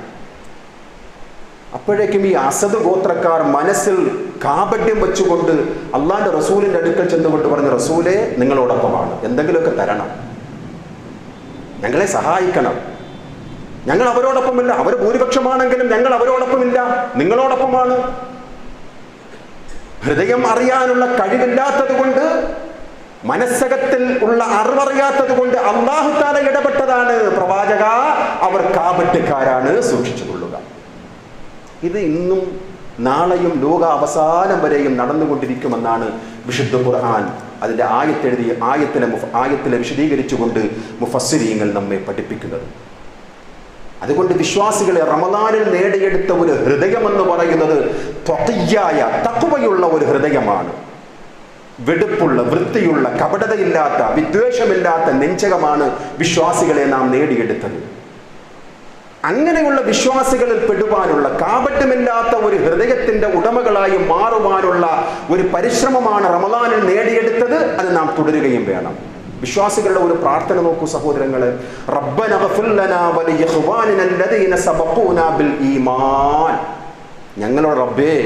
S1: അപ്പോഴേക്കും ഈ അസദ് ഗോത്രക്കാർ മനസ്സിൽ കാപട്യം വെച്ചുകൊണ്ട് അള്ളാന്റെ റസൂലിന്റെ അടുക്കൽ ചെന്നുകൊണ്ട് പറഞ്ഞു, റസൂലേ, നിങ്ങളോടൊപ്പമാണ്, എന്തെങ്കിലുമൊക്കെ തരണം, ഞങ്ങളെ സഹായിക്കണം. ഞങ്ങൾ അവരോടൊപ്പമില്ല, അവർ ഭൂരിപക്ഷമാണെങ്കിലും ഞങ്ങൾ അവരോടൊപ്പമില്ല, നിങ്ങളോടൊപ്പമാണ്. ഹൃദയം അറിയാനുള്ള കഴിവില്ലാത്തത് കൊണ്ട്, മനസ്സകത്തിൽ ഉള്ള അറിവറിയാത്തത് കൊണ്ട് അല്ലാഹു തആല ഇടപെട്ടതാണ്. പ്രവാചക, അവർ കാപട്യക്കാരാണ്, സൂക്ഷിച്ചു കൊള്ളുക. ഇത് ഇന്നും നാളെയും ലോക അവസാനം വരെയും നടന്നുകൊണ്ടിരിക്കുമെന്നാണ് വിശുദ്ധ ഖുർആൻ അതിൻ്റെ ആയത്തിലെ വിശദീകരിച്ചുകൊണ്ട് മുഫസ്സിരീങ്ങൾ നമ്മെ പഠിപ്പിക്കുന്നത്. അതുകൊണ്ട് വിശ്വാസികളെ റമദാനിൽ നേടിയെടുത്ത ഒരു ഹൃദയമെന്ന് പറയുന്നത് ത്വഖിയ്യായ, തഖ്വയുള്ള ഒരു ഹൃദയമാണ്. വെടുപ്പുള്ള, വൃത്തിയുള്ള, കപടതയില്ലാത്ത, വിദ്വേഷമില്ലാത്ത നെഞ്ചകമാണ് വിശ്വാസികളെ നാം നേടിയെടുത്തത്. അങ്ങനെയുള്ള വിശ്വാസികളിൽ പെടുവാനുള്ള, കാപട്യമില്ലാത്ത ഒരു ഹൃദയത്തിന്റെ ഉടമകളായി മാറുവാനുള്ള ഒരു പരിശ്രമമാണ് റമദാനിൽ നേടിയെടുത്തത്. അത് നാം തുടരുകയും വേണം. വിശ്വാസികളുടെ ഒരു പ്രാർത്ഥന നോക്കൂ സഹോദരങ്ങളെ. റബ്ബന ഗ്ഫിർ ലനാ വലിഇഖ്വാനിന അല്ലദീന സബഖൂനാ ബിൽ ഈമാൻ. ഞങ്ങളുടെ റബ്ബേ,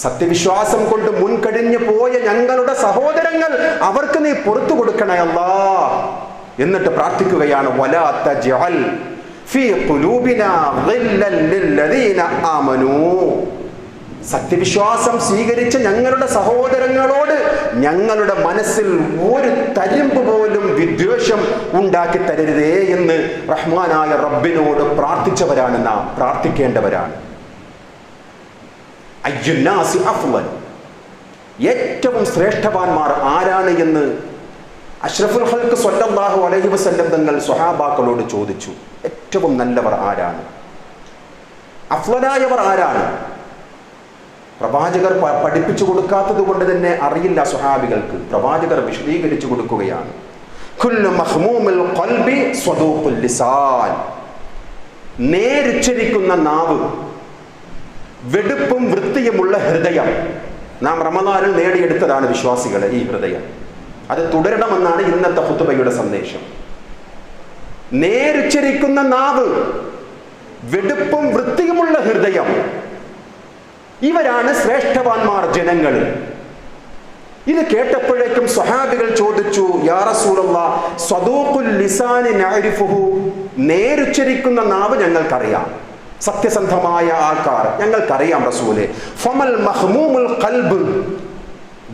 S1: സത്യവിശ്വാസം കൊണ്ട് മുൻകഴിഞ്ഞു പോയ ഞങ്ങളുടെ സഹോദരങ്ങൾ, അവർക്ക് നീ പുറത്തു കൊടുക്കണേ അല്ലാഹ്. എന്നിട്ട് പ്രാർത്ഥിക്കുകയാണ്, വലാ തജ്അൽ ഫീ ഖുലൂബിനാ ഗില്ലൻ ലില്ലദീന ആമനൂ. സത്യവിശ്വാസം സ്വീകരിച്ച ഞങ്ങളുടെ സഹോദരങ്ങളോട് ഞങ്ങളുടെ മനസ്സിൽ ഒരു തരിമ്പ് പോലും വിദ്വേഷം ഉണ്ടാക്കി തരരുതേ എന്ന് റഹ്മാനായ റബ്ബിനോട് പ്രാർത്ഥിച്ചവരാണ് നാം, പ്രാർത്ഥിക്കേണ്ടവരാണ്. അയ്യുന്നാസി അഫ്ളൽ, ഏറ്റവും ശ്രേഷ്ഠവാന്മാർ ആരാണ് എന്ന് അഷ്റഫുൽ ഖൽഖ് സ്വല്ലല്ലാഹു അലൈഹി വസല്ലം തങ്ങൾ സ്വഹാബാക്കളോട് ചോദിച്ചു. ഏറ്റവും നല്ലവർ ആരാണ്? അഫ്ളലായവർ ആരാണ്? പ്രവാചകർ പഠിപ്പിച്ചു കൊടുക്കാത്തത് കൊണ്ട് തന്നെ അറിയില്ല സ്വഹാബികൾക്ക്. പ്രവാചകർ വിശദീകരിച്ചു കൊടുക്കുകയാണ്. കുല്ലു മഖ്മൂമിൽ ഖൽബി സ്വദൂഖുൽ ലിസാൻ, നേരുച്ചരിക്കുന്ന നാവ്, വെടുപ്പും വൃത്തിയുമുള്ള ഹൃദയം. നാം റമദാനിൽ നേടിയെടുത്തതാണ് വിശ്വാസികളെ ഈ ഹൃദയം. അത് തുടരണമെന്നാണ് ഇന്നത്തെ ഖുതുബയുടെ സന്ദേശം. നേരുച്ചരിക്കുന്ന നാവ്, വെടുപ്പും വൃത്തിയുമുള്ള ഹൃദയം, ഇവരാണ് ശ്രേഷ്ഠവാന്മാർ ജനങ്ങളിൽ. ഇത് കേട്ടപ്പോഴേക്കും സ്വഹാബികൾ ചോദിച്ചു, യാ റസൂലല്ലാഹ്, സ്വദൂഖുൽ ലിസാനി നഅരിഫുഹു, നേരുച്ചരിക്കുന്ന നാവ് ഞങ്ങൾക്കറിയാം, സത്യസന്ധമായ ആൾക്കാർ ഞങ്ങൾക്കറിയാം റസൂലേ. ഫമൽ മഖ്മൂമുൽ ഖൽബ്,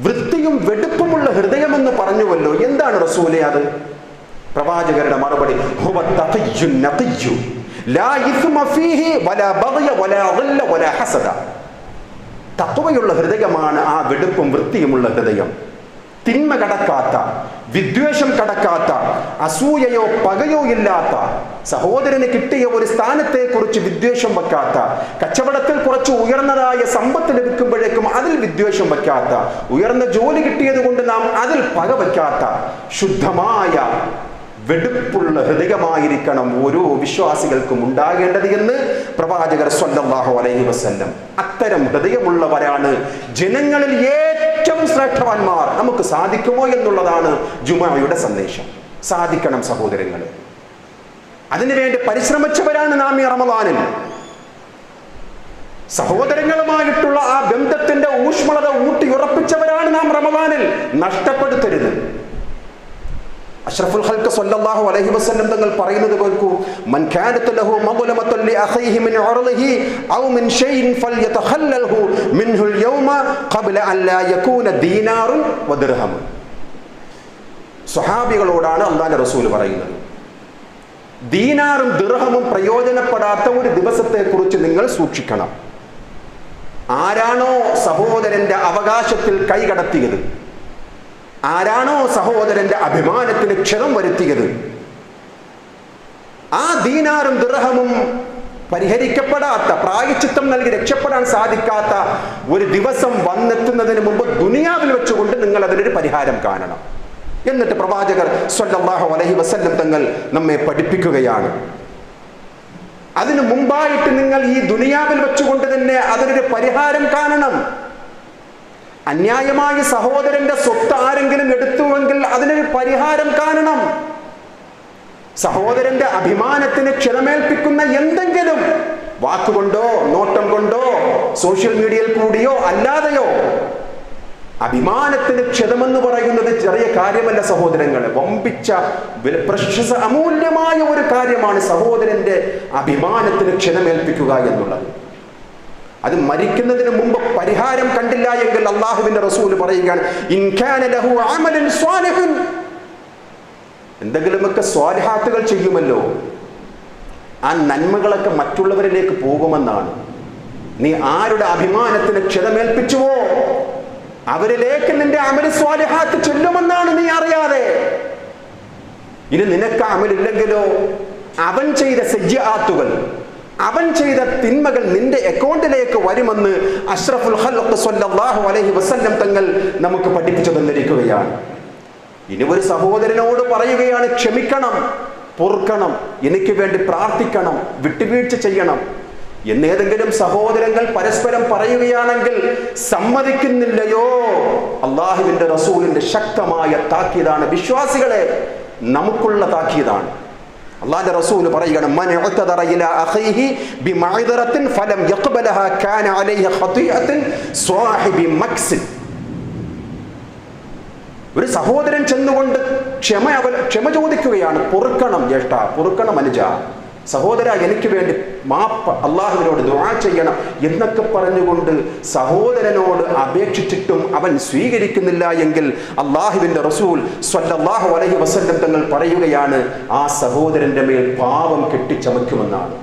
S1: വൃത്തിയും വെടുപ്പുമുള്ള ഹൃദയമെന്ന് പറഞ്ഞുവല്ലോ, എന്താണ് റസൂലേ അത്? പ്രവാചകരുടെ മറുപടി, ഹുവ തഖിയ്യുൻ നഖിയ്യു ലാ ഇസ്മ ഫീഹി വലാ ബഗ്യ വലാ ഗില്ല വലാ ഹസദ. തഖ്വയുള്ള ഹൃദയമാണ് ആ വെടുപ്പും വൃത്തിയുമുള്ള ഹൃദയം. തിന്മ കടക്കാത്ത, വിദ്വേഷം കടക്കാത്ത, അസൂയയോ പകയോ ഇല്ലാത്ത, സഹോദരന് കിട്ടിയ ഒരു സ്ഥാനത്തെ കുറിച്ച് വിദ്വേഷം വെക്കാത്ത, കച്ചവടത്തിൽ കുറച്ച് ഉയർന്നതായ സമ്പത്ത് ലഭിക്കുമ്പോഴേക്കും അതിൽ വിദ്വേഷം വെക്കാത്ത, ഉയർന്ന ജോലി കിട്ടിയത് കൊണ്ട് നാം അതിൽ പക വയ്ക്കാത്ത, ശുദ്ധമായ വെടുപ്പുള്ള ഹൃദയമായിരിക്കണം ഓരോ വിശ്വാസികൾക്കും ഉണ്ടാകേണ്ടത് എന്ന് പ്രവാചകർ സ്വല്ലല്ലാഹു അലൈഹി വസല്ലം. അത്തരം ഹൃദയമുള്ളവരാണ് ജനങ്ങളിൽ ഏറ്റവും ശ്രേഷ്ഠവാന്മാർ. നമുക്ക് സാധിക്കുമോ എന്നുള്ളതാണ് ജുമുഅയുടെ സന്ദേശം. സാധിക്കണം സഹോദരങ്ങളെ. അതിനുവേണ്ടി പരിശ്രമിച്ചവരാണ് നാം ഈ റമളാനിൽ. സഹോദരങ്ങളുമായിട്ടുള്ള ആ ബന്ധത്തിന്റെ ഊഷ്മളത ഊട്ടിയുറപ്പിച്ചവരാണ് നാം റമളാനിൽ. നഷ്ടപ്പെടുത്തരുത്. അഷ്റഫുൽ ഖൽഖ് സ്വല്ലല്ലാഹു അലൈഹി വസല്ലം തങ്ങൾ പറയുന്നത് കേൾക്കൂ, മൻ കാനത ലഹു മദ്ലമത്തുൻ ലി അഖീഹി മിൻ ഉർളിഹി ഔ മിൻ ഷൈഇൻ ഫൽയതഖല്ലൽഹു മിൻഹുൽ യൗമ ഖബ്ല അൻ ലാ യകൂന ദീനാറുൻ വദിർഹം. സ്വഹാബികളോടാണ് അല്ലാഹുവിന്റെ റസൂൽ പറയുന്നത്, ദീനാറും ദിർഹമും പ്രയോജനപ്പെടാത്ത ഒരു ദിവസത്തെ കുറിച്ച് നിങ്ങൾ സൂക്ഷിക്കണം. ആരാണോ സഹോദരന്റെ അവകാശത്തിൽ കൈകടത്തിയത്, ആരാണോ സഹോദരന്റെ അഭിമാനത്തിന് ക്ഷതം വരുത്തിയത്, ആ ദീനാറും ദിർഹമും പരിഹരിക്കപ്പെടാത്ത, പ്രായശ്ചിത്തം നൽകി രക്ഷപ്പെടാൻ സാധിക്കാത്ത ഒരു ദിവസം വന്നെത്തുന്നതിന് മുമ്പ് ദുനിയാവിൽ വെച്ചുകൊണ്ട് നിങ്ങൾ അതിനൊരു പരിഹാരം കാണണം. എന്നിട്ട് പ്രവാചകർ സ്വല്ലല്ലാഹു അലൈഹി വസല്ലം തങ്ങൾ നമ്മെ പഠിപ്പിക്കുകയാണ്, അതിനു മുമ്പായിട്ട് നിങ്ങൾ ഈ ദുനിയാവിൽ വെച്ചുകൊണ്ട് തന്നെ അതിനൊരു പരിഹാരം കാണണം. അന്യായമായി സഹോദരന്റെ സ്വത്ത് ആരെങ്കിലും എടുത്തുവെങ്കിൽ അതിനൊരു പരിഹാരം കാണണം. സഹോദരന്റെ അഭിമാനത്തിന് ക്ഷതമേൽപ്പിക്കുന്ന എന്തെങ്കിലും വാക്കുകൊണ്ടോ നോട്ടം കൊണ്ടോ സോഷ്യൽ മീഡിയയിൽ കൂടിയോ അല്ലാതെയോ, അഭിമാനത്തിന് ക്ഷതമെന്ന് പറയുന്നത് ചെറിയ കാര്യമല്ല സഹോദരങ്ങളെ. വമ്പിച്ച അമൂല്യമായ ഒരു കാര്യമാണ് സഹോദരന്റെ അഭിമാനത്തിന് ക്ഷതമേൽപ്പിക്കുക എന്നുള്ളത്. അത് മരിക്കുന്നതിന് മുമ്പ് പരിഹാരം കണ്ടില്ല എങ്കിൽ അല്ലാഹുവിന്റെ റസൂൽ പറയുകയാണ്, ഇൻ കാന ലഹു അമലുൻ സ്വാലിഹുൻ, എന്തെങ്കിലുമൊക്കെ സ്വാലിഹാത്തുകൾ ചെയ്യുമല്ലോ, ആ നന്മകളൊക്കെ മറ്റുള്ളവരിലേക്ക് പോകുമെന്നാണ്. നീ ആരുടെ അഭിമാനത്തിന് ക്ഷതമേൽപ്പിച്ചുവോ അവരിലേക്ക് നിന്റെ അമൽ സ്വാലിഹാത്ത് ചെല്ലുമെന്നാണ് നീ അറിയാതെ. ഇനി നിനക്ക് അമലില്ലെങ്കിലോ അവൻ ചെയ്ത സയ്യിആത്തുകൾ, അവൻ ചെയ്ത തിന്മകൾ നിന്റെ അക്കൗണ്ടിലേക്ക് വരുമെന്ന് അഷ്റഫുൽ ഖൽഖ് സ്വല്ലല്ലാഹു അലൈഹി വസല്ലം തങ്ങൾ നമുക്ക് പഠിപ്പിച്ചു തന്നിരിക്കുകയാണ്. ഇനി ഒരു സഹോദരനോട് പറയുകയാണ്, ക്ഷമിക്കണം, പൊറുക്കണം, എനിക്ക് വേണ്ടി പ്രാർത്ഥിക്കണം, വിട്ടുവീഴ്ച ചെയ്യണം എന്നേതെങ്കിലും സഹോദരങ്ങൾ പരസ്പരം പറയുകയാണെങ്കിൽ സമ്മതിക്കുന്നില്ലയോ, അല്ലാഹുവിന്റെ റസൂലിന്റെ ശക്തമായ താക്കീതാണ്. വിശ്വാസികളെ, നമുക്കുള്ള താക്കീതാണ്. അല്ലാഹുവിന്റെ റസൂൽ പറയുകയാണ്, മൻ ഉതദറ ഇലാ അഖീഹി ബിമഅദറത്തിൻ ഫലം യഖ്ബലഹാ കാന അലൈഹി ഖതിഅത്തുൻ സ്വാഹിബി മക്സിൻ. ഒരു സഹോദരൻ ചെന്നുകൊണ്ട് ക്ഷമ ചോദിക്കുകയാണ്, പൊറുക്കണം ജ്യേഷ്ഠ, പൊറുക്കണം അനുജ, സഹോദര, എനിക്ക് വേണ്ടി മാപ്പ് അള്ളാഹുവിനോട് ദുആ ചെയ്യണം എന്നൊക്കെ പറഞ്ഞുകൊണ്ട് സഹോദരനോട് അപേക്ഷിച്ചിട്ടും അവൻ സ്വീകരിക്കുന്നില്ല എങ്കിൽ അള്ളാഹുവിന്റെ റസൂൽ സ്വല്ലല്ലാഹു അലൈഹി വസല്ലം തങ്ങൾ പറയുകയാണ്, ആ സഹോദരന്റെ മേൽ പാപം കെട്ടിച്ചമയ്ക്കുമെന്നാണ്,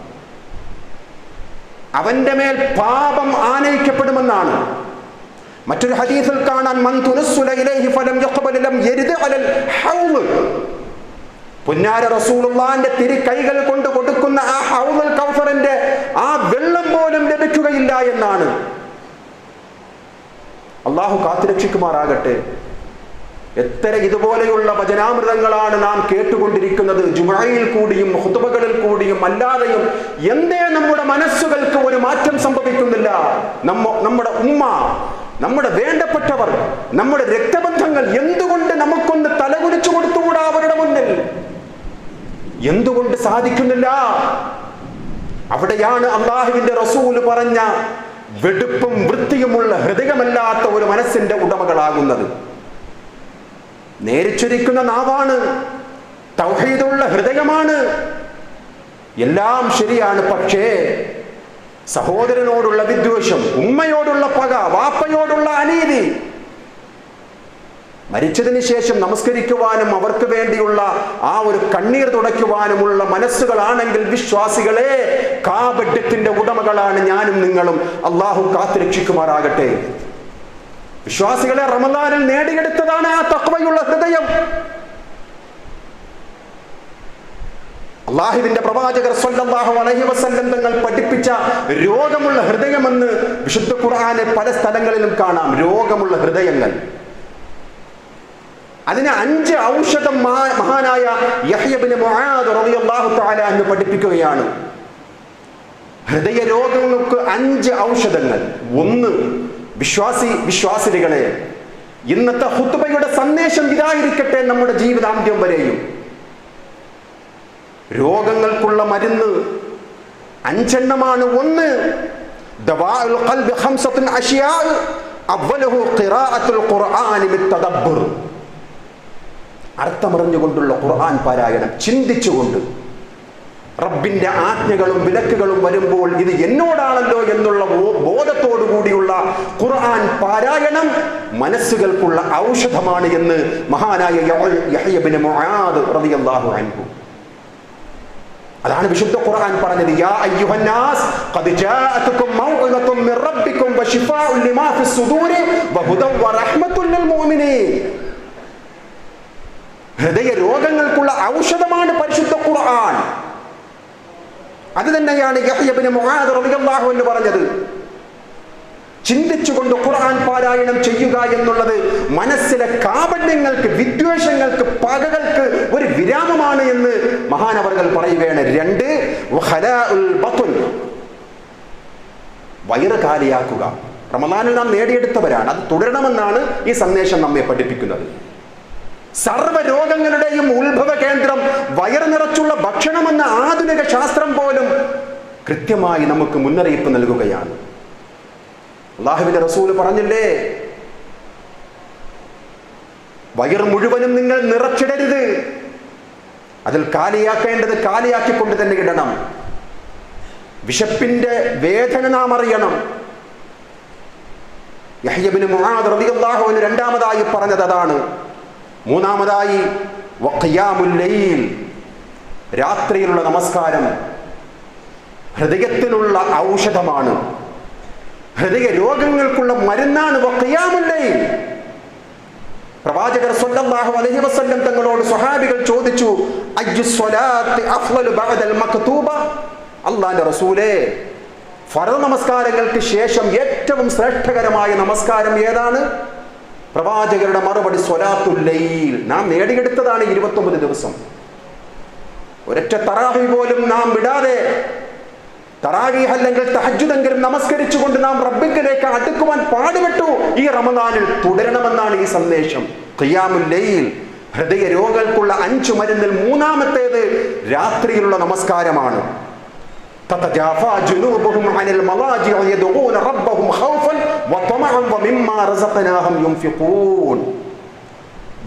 S1: അവന്റെ മേൽ പാപം ആനയിക്കപ്പെടുമെന്നാണ്. മറ്റൊരു ഹദീസിൽ കാണാൻ, മൻ തുനസ്സുല ഇലൈഹി ഫലം യഖ്ബൽ ലം യരിദ് അലൽ ഹൗള്, പുന്നാര റസൂലുള്ളാഹിന്റെ തിരി കൈകൾ കൊണ്ട് കൊടുക്കുന്ന ആ ഹൗദുൽ കൗസറിന്റെ ആ വെള്ളം പോലും ലഭിക്കുകയില്ല എന്നാണ്. അള്ളാഹു കാത്തുരക്ഷിക്കുമാറാകട്ടെ. എത്ര ഇതുപോലെയുള്ള വചനാമൃതങ്ങളാണ് നാം കേട്ടുകൊണ്ടിരിക്കുന്നത്, ജുമുഅയിൽ കൂടിയും ഖുതുബകളിൽ കൂടിയും അല്ലാതെയും. എന്തേ നമ്മുടെ മനസ്സുകൾക്ക് ഒരു മാറ്റം സംഭവിക്കുന്നില്ല? നമ്മുടെ ഉമ്മ, നമ്മുടെ വേണ്ടപ്പെട്ടവർ, നമ്മുടെ രക്തബന്ധങ്ങൾ എന്തുകൊണ്ട് നമുക്കൊന്ന് തലകുനിച്ചു കൊടുത്തുകൂടാ അവരുടെ മുന്നിൽ? എന്തുകൊണ്ട് സാധിക്കുന്നില്ല? അവിടെയാണ് അല്ലാഹുവിന്റെ റസൂൽ പറഞ്ഞ വെടുപ്പും വൃത്തിയുമുള്ള ഹൃദയമല്ലാത്ത ഒരു മനസ്സിന്റെ ഉടമകളാകുന്നത്. നേരിച്ചിരിക്കുന്ന നാവാണ്, തൗഹീദുള്ള ഹൃദയമാണ്, എല്ലാം ശരിയാണ്. പക്ഷേ സഹോദരനോടുള്ള വിദ്വേഷം, ഉമ്മയോടുള്ള പക, വാപ്പയോടുള്ള അനീതി, മരിച്ചതിന് ശേഷം നമസ്കരിക്കുവാനും അവർക്ക് വേണ്ടിയുള്ള ആ ഒരു കണ്ണീർ തുടയ്ക്കുവാനുമുള്ള മനസ്സുകളാണെങ്കിൽ വിശ്വാസികളെ, കാപട്യത്തിന്റെ ഉടമകളാണ് ഞാനും നിങ്ങളും. അള്ളാഹു കാത്തുരക്ഷിക്കുമാറാകട്ടെ. വിശ്വാസികളെ റമദാനിൽ നേടിയെടുത്തതാണ് ആ തഖ്വയുള്ള ഹൃദയം. അല്ലാഹുവിന്റെ പ്രവാചകർ സ്വല്ലല്ലാഹു അലൈഹി വസല്ലം തങ്ങൾ പഠിപ്പിച്ച രോഗമുള്ള ഹൃദയമെന്ന് വിശുദ്ധ ഖുർആനിൽ പല സ്ഥലങ്ങളിലും കാണാം. രോഗമുള്ള ഹൃദയങ്ങൾ, അതിന് 5 ഔഷധം മഹാനായ യഹ്യ ഇബ്നു മുആദ് റളിയല്ലാഹു തആല അൻഹു പഠിപ്പിക്കുകയാണ്. ഹൃദയ രോഗങ്ങൾക്ക് 5 ഔഷധങ്ങൾ. 1, വിശ്വാസികളെ, ഇന്നത്തെ ഖുത്ബയുടെ സന്ദേശം ഇതായിരിക്കട്ടെ നമ്മുടെ ജീവിതാന്ത്യം വരെയും. രോഗങ്ങൾക്കുള്ള മരുന്ന് 5 എണ്ണമാണ്. 1, ദവാഉൽ ഖൽബി 5 അശ്യാ അവ്വലുഹു ഖിറാഅത്തുൽ ഖുർആനി ബിത്തദബ്ബുർ. അർത്ഥമറിഞ്ഞുകൊണ്ടുള്ള ഖുർആൻ പാരായണം, ചിന്തിച്ചുകൊണ്ട്. റബ്ബിന്റെ ആജ്ഞകളും വിലക്കുകളും വരുമ്പോൾ ഇത് എന്നോടാണല്ലോ എന്നുള്ള ബോധത്തോടു കൂടിയുള്ള ഖുർആൻ പാരായണം മനസ്സുകൾക്കുള്ള ഔഷധമാണ് എന്ന് മഹാനായ യഹ്യ ഇബ്നു മുആദ് റളിയല്ലാഹു അൻഹു. അതാണ് വിശുദ്ധ ഖുർആൻ പറഞ്ഞത്, യാ അയ്യുഹന്നാസ് ഖദ് ജാഅതുകും മൗഇദത്തും മിർ റബ്ബികും വശിഫാഉൻ ലിമാ ഫിസ് സുദൂരി വഹുദൻ വറഹ്മത്തുൻ ലിൽ മുഅ്മിനീൻ. ഹൃദയ രോഗങ്ങൾക്കുള്ള ഔഷധമാണ് പരിശുദ്ധ ഖുർആൻ. അത് തന്നെയാണ് യഹ്യ ഇബ്നു മുആദ് റളിയല്ലാഹു അൻഹു പറഞ്ഞത്. ചിന്തിച്ചുകൊണ്ട് ഖുർആൻ പാരായണം ചെയ്യുക എന്നുള്ളത് മനസ്സിലെ കാപട്യങ്ങൾക്ക്, വിദ്വേഷങ്ങൾക്ക്, പകകൾക്ക് ഒരു വിരാമമാണ് എന്ന് മഹാനവർകൾ പറയുകയാണ്. 2, വഖലാഉൽ ബത്ൻ, വയറ് കാലിയാക്കുക. റമദാനിൽ നാം നേടിയെടുത്തവരാണ്, അത് തുടരണമെന്നാണ് ഈ സന്ദേശം നമ്മെ പഠിപ്പിക്കുന്നത്. സർവ്വ രോഗങ്ങളുടെയും ഉത്ഭവ കേന്ദ്രം വയറ് നിറച്ചുള്ള ഭക്ഷണമെന്ന ആധുനിക ശാസ്ത്രം പോലും കൃത്യമായി നമുക്ക് മുന്നറിയിപ്പ് നൽകുകയാണ്. അല്ലാഹുവിന്റെ റസൂൽ പറഞ്ഞില്ലേ, വയർ മുഴുവനും നിങ്ങൾ നിറച്ചിടരുത്, അതിൽ കാലിയാക്കേണ്ടത് കാലിയാക്കിക്കൊണ്ട് തന്നെ ഇടണം. വിശപ്പിന്റെ വേദന നാം അറിയണം. യഹ്യ ഇബ്നു മുആദ് റളിയല്ലാഹു അൻഹു രണ്ടാമതായി പറഞ്ഞത് അതാണ്. മൂന്നാമതായി വഖിയാമുൽ ലൈൽ, രാത്രിയിലുള്ള നമസ്കാരം ഹൃദയത്തിനുള്ള ഔഷധമാണ്, ഹൃദയ രോഗങ്ങൾക്കുള്ള മരുന്നാണ് വഖിയാമുൽ ലൈൽ. പ്രവാചകർ സ്വല്ലല്ലാഹു അലൈഹി വസല്ലം തങ്ങളോട് സ്വഹാബികൾ ചോദിച്ചു, അയ്യു സ്വലാത്തി അഫ്ളലു ബഅദൽ മക്തൂബ, അല്ലാഹുവിന്റെ റസൂലേ, ഫർദ് നമസ്കാരങ്ങൾക്ക് ശേഷം ഏറ്റവും ശ്രേഷ്ഠകരമായ നമസ്കാരം ഏതാണ്? പ്രവാചകരുടെ മറുപടി സ്വലാത്തുൽ ലൈൽ. നാം നേടിയെടുത്തതാണ് 29 ദിവസം. ഒരൊറ്റ തറാവീഹ് പോലും നാം വിടാതെ, തറാവീഹ് അല്ലെങ്കിൽ തഹജ്ജുദെങ്കിലും നമസ്കരിച്ചുകൊണ്ട് നാം റബ്ബിലേക്ക് അടുക്കുവാൻ പാടുപെട്ടു. ഈ റമദാനിൽ തുടരണമെന്നാണ് ഈ സന്ദേശം. ഖിയാമുൽ ലൈൽ, ഹൃദയ രോഗങ്ങൾക്കുള്ള 5 മരുന്നിൽ മൂന്നാമത്തേത് രാത്രിയിലുള്ള നമസ്കാരമാണ്. തതജാഫാ ജുനൂബുഹും അനിൽ മളാജിഇ യദഊന റബ്ബഹും ഖൗഫൻ വതമഅൻ വമിമ്മാ റസഖനാഹും യുൻഫിഖൂൻ.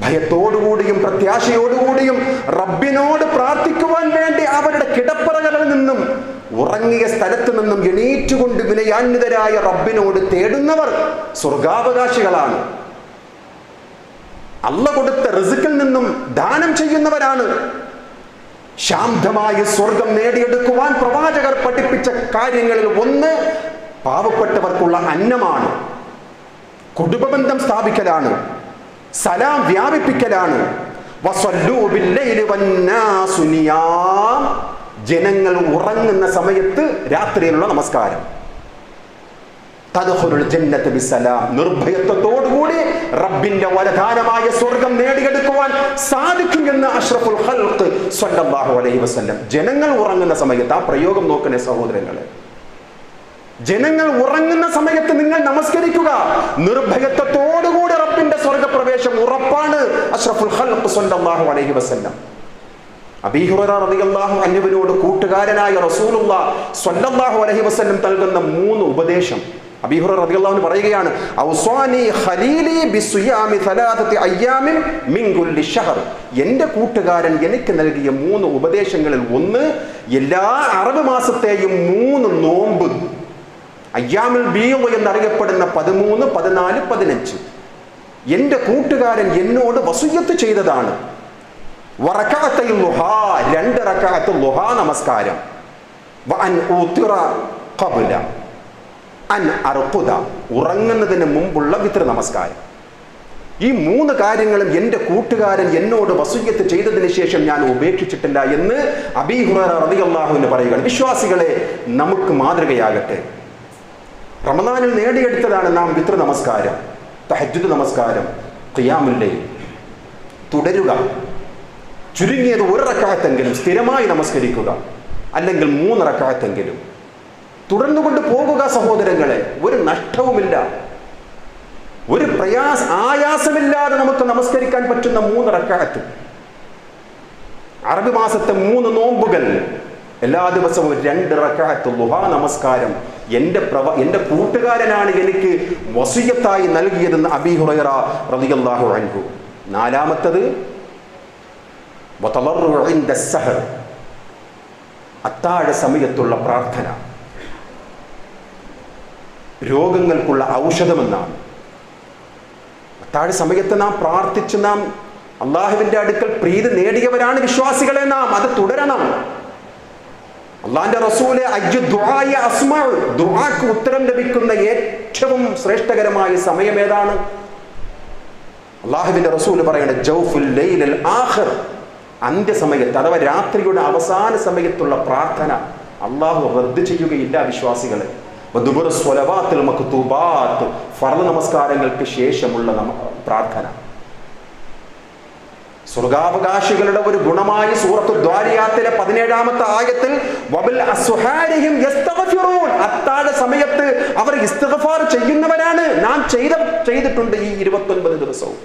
S1: ഭയത്തോടുകൂടിയും പ്രത്യാശയോടുകൂടിയും റബ്ബിനോട് പ്രാർത്ഥിക്കുവാൻ വേണ്ടി അവരുടെ കിടപ്പറകളിൽ നിന്നും, ഉറങ്ങിയ സ്ഥലത്ത് നിന്നും എണീറ്റുകൊണ്ട് വിനയാന്വിതരായ റബ്ബിനോട് തേടുന്നവർ സ്വർഗാവകാശികളാണ്. അല്ലാഹു കൊടുത്ത റിസ്കിൽ നിന്നും ദാനം ചെയ്യുന്നവരാണ്. ശാന്തമായ സ്വർഗം നേടിയെടുക്കുവാൻ പ്രവാചകർ പഠിപ്പിച്ച കാര്യങ്ങളിൽ 1 പാവപ്പെട്ടവർക്കുള്ള അന്നമാണ്, കുടുംബബന്ധം സ്ഥാപിക്കലാണ്, സലാം വ്യാപിപ്പിക്കലാണ്. വസല്ലൂ ബില്ലൈലി വന്നാസു നിയാം, ജനങ്ങൾ ഉറങ്ങുന്ന സമയത്ത് രാത്രിയിലുള്ള നമസ്കാരം. തദ്ഖുലുൽ ജന്നത ബിസലാം, നിർഭയത്വത്തോടുകൂടി റബ്ബിന്റെ വരദാനമായ സ്വർഗം നേടിയെടുക്കുവാൻ സാധിക്കും എന്ന് അഷ്റഫുൽ ഖൽഖ് സ്വല്ലല്ലാഹു അലൈഹി വസല്ലം. ജനങ്ങൾ ഉറങ്ങുന്ന സമയത്ത്, ആ പ്രയോഗം നോക്കണേ സഹോദരങ്ങളെ, ജനങ്ങൾ ഉറങ്ങുന്ന സമയത്ത് നിങ്ങൾ നമസ്കരിക്കുക. നിർഭയത്വത്തോടുകൂടി റബ്ബിന്റെ സ്വർഗപ്രവേശം ഉറപ്പാണ്. അഷ്റഫുൽ ഖൽഖ് സ്വല്ലല്ലാഹു അലൈഹി വസല്ലം അബീ ഹുറൈറ റളിയല്ലാഹു അൻഹുവിനോട് കൂട്ടുകാരനായ റസൂലുള്ളാഹി സ്വല്ലല്ലാഹു അലൈഹി വസല്ലം നൽകുന്ന 3 ഉപദേശം. അബീ ഹുറൈറ റളിയല്ലാഹു അൻഹു പറയുകയാണ്, ഔസാനി ഖലീലി ബിസിയാമി 3 അയ്യാമിൻ മിൻ കുല്ലി ഷഹർ. എൻ്റെ കൂട്ടുകാരൻ എനിക്ക് നൽകിയ 3 ഉപദേശങ്ങളിൽ 1, എല്ലാ അറബ് മാസത്തെയും 3 നോമ്പ്, അയ്യാമുൽ ബീദ് എന്നറിയപ്പെടുന്ന 13, 14, 15 എൻ്റെ കൂട്ടുകാരൻ എന്നോട് വസിയ്യത്ത് ചെയ്തതാണ്. വറകഅത്തൈ ളുഹാ, 2 റകഅത്ത് ളുഹാ നമസ്കാരം. വഅൻ ഊതിറ ഖബ്ല, അൻ അർഖുദ, ഉറങ്ങുന്നതിന് മുമ്പുള്ള വിത്ർ നമസ്കാരം. ഈ 3 കാര്യങ്ങളും എൻ്റെ കൂട്ടുകാരൻ എന്നോട് വസിയ്യത്ത് ചെയ്തതിന് ശേഷം ഞാൻ ഉപേക്ഷിച്ചിട്ടില്ല എന്ന് അബീ ഹുറൈറ റളിയല്ലാഹു അൻഹു പറയുകയാണ്. വിശ്വാസികളെ, നമുക്ക് മാതൃകയാകട്ടെ. റമദാനിൽ നേടിയെടുത്തതാണ് നാം വിത്ർ നമസ്കാരം, തഹജ്ജുദ് നമസ്കാരം, ഖിയാമുൽ ലൈൽ. തുടരുക. ചുരുങ്ങിയത് 1 റക്അത്തെങ്കിലും സ്ഥിരമായി നമസ്കരിക്കുക, അല്ലെങ്കിൽ 3 റക്അത്തെങ്കിലും തുടർന്നുകൊണ്ട് പോകുക. സഹോദരങ്ങളെ, ഒരു നഷ്ടവുമില്ല, ഒരു ആയാസമില്ലാതെ നമുക്ക് നമസ്കരിക്കാൻ പറ്റുന്ന 3 റക്അത്ത്. അറബി മാസത്തെ 3 നോമ്പുകൾ, എല്ലാ ദിവസവും 2 റക്അത്ത് ളുഹാ നമസ്കാരം എൻ്റെ കൂട്ടുകാരനാണ് എനിക്ക് വസിയ്യത്തായി നൽകിയതെന്ന് അബീ ഹുറൈറ റളിയല്ലാഹു അൻഹു. 4-മത്തത് വതളറു ഇൻദ സഹർ, അത്താഴ സമയത്തുള്ള പ്രാർത്ഥന രോഗങ്ങൾക്കുള്ള ഔഷധമെന്നാണ്. അത്താഴ സമയത്ത് നാം പ്രാർത്ഥിച്ച് നാം അള്ളാഹുവിൻ്റെ അടുക്കൽ പ്രീതി നേടിയവരാണ് വിശ്വാസികളെ. നാം അത് തുടരണം. അള്ളാഹിന്റെ റസൂലെ ദുആക്ക് ഉത്തരം ലഭിക്കുന്ന ഏറ്റവും ശ്രേഷ്ഠകരമായ സമയം ഏതാണ്? അള്ളാഹുവിന്റെ റസൂൽ പറയുന്നത് ജൗഫുൽ ലൈലിൽ ആഖിർ, അന്ത്യസമയത്ത് അഥവാ രാത്രിയുടെ അവസാന സമയത്തുള്ള പ്രാർത്ഥന അള്ളാഹു റദ്ദ് ചെയ്യുകയില്ല വിശ്വാസികളെ. ഫർള് നമസ്കാരങ്ങൾക്ക് ശേഷമുള്ള പ്രാർത്ഥന സ്വർഗാവകാശികളുടെ ഒരു ഗുണമായി സൂറത്തു ദ്വാരിയാത്തിലെ 17-ാമത്തെ ആയത്തിൽ വബിൽ അസ്ഹാരിഹിം യസ്തഗ്ഫിറൂൻ, അത്താഴ സമയത്ത് അവർ ഇസ്തിഗ്ഫാർ ചെയ്യുന്നവരാണ്. നാം ചെയ്തിട്ടുണ്ട് ഈ 29 ദിവസവും.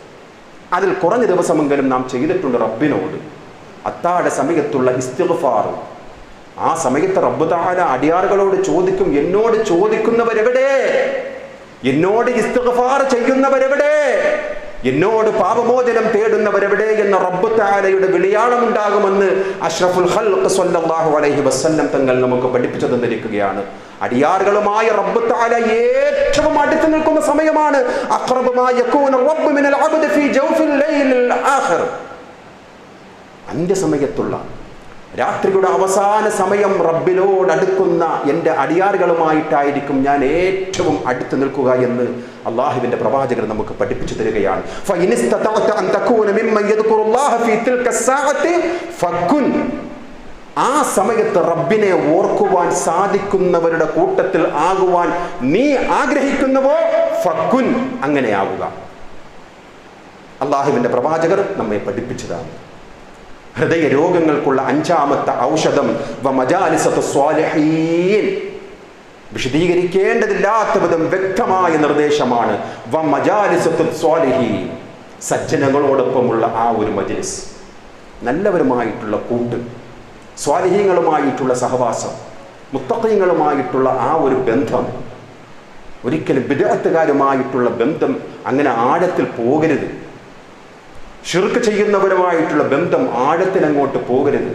S1: അതിൽ കുറഞ്ഞ ദിവസമെങ്കിലും നാം ചെയ്തിട്ടുണ്ട് റബ്ബിനോട് അത്താഴ സമയത്തുള്ള ഇസ്തിഗ്ഫാർ. ആ സമയത്ത് റബ്ബ് തആല അടിയാറുകളോട് ചോദിക്കും, എന്നോട് ചോദിക്കുന്നവരെവിടെ, എന്നോട് ഇസ്തിഗ്ഫാർ ചെയ്യുന്നവരെവിടെ, എന്നോട് പാപമോചനം തേടുന്നവരെവിടെ എന്ന റബ്ബ് തആലയുടെ വിളിയാളമുണ്ടാകുമെന്ന് അഷ്റഫുൽ ഖൽഖ് സ്വല്ലല്ലാഹു അലൈഹി വസല്ലം തങ്ങൾ നമുക്ക് പഠിപ്പിച്ചു തന്നിരിക്കുകയാണ്. അടിയാറുകളുമായി റബ്ബ് തആല ഏറ്റവും അടുത്ത് നിൽക്കുന്ന സമയമാണ്. അഖ്റബു മാ യകൂനു റബ്ബു മിനൽ അബ്ദി ഫീ ജൗഫിൽ ലൈലിൽ ആഖിർ, അന്ത്യസമയത്തുള്ള രാത്രിയുടെ അവസാന സമയം റബ്ബിനോട് അടുക്കുന്ന എൻ്റെ അടിയാറുകളുമായിട്ടായിരിക്കും ഞാൻ ഏറ്റവും അടുത്ത് നിൽക്കുക എന്ന് അള്ളാഹുവിൻ്റെ പ്രവാചകർ നമുക്ക് പഠിപ്പിച്ചു തരികയാണ്. ആ സമയത്ത് റബ്ബിനെ ഓർക്കുവാൻ സാധിക്കുന്നവരുടെ കൂട്ടത്തിൽ ആകുവാൻ നീ ആഗ്രഹിക്കുന്നുവോ ഫക്കുൻ, അങ്ങനെയാവുക. അള്ളാഹുവിൻ്റെ പ്രവാചകർ നമ്മെ പഠിപ്പിച്ചതാണ്. ഹൃദയ രോഗങ്ങൾക്കുള്ള 5-ാമത്തെ ഔഷധം വമജാലിസത്തു സ്വാലിഹീൻ, വിശദീകരിക്കേണ്ടതില്ലാത്ത വിധം വ്യക്തമായ നിർദ്ദേശമാണ്. വമജാലിസത്തു സ്വാലിഹീൻ, സജ്ജനങ്ങളോടൊപ്പമുള്ള ആ ഒരു മജ്ലിസ്, നല്ലവരുമായിട്ടുള്ള കൂട്ട്, സ്വാലിഹീങ്ങളുമായിട്ടുള്ള സഹവാസം, മുത്തഖീങ്ങളുമായിട്ടുള്ള ആ ഒരു ബന്ധം. ഒരിക്കലും ബിദ്അത്തുകാരുമായിട്ടുള്ള ബന്ധം അങ്ങനെ ആഴത്തിൽ പോകരുത്. ശിർക്ക് ചെയ്യുന്നവരുമായിട്ടുള്ള ബന്ധം ആഴത്തിനങ്ങോട്ട് പോകരുത്.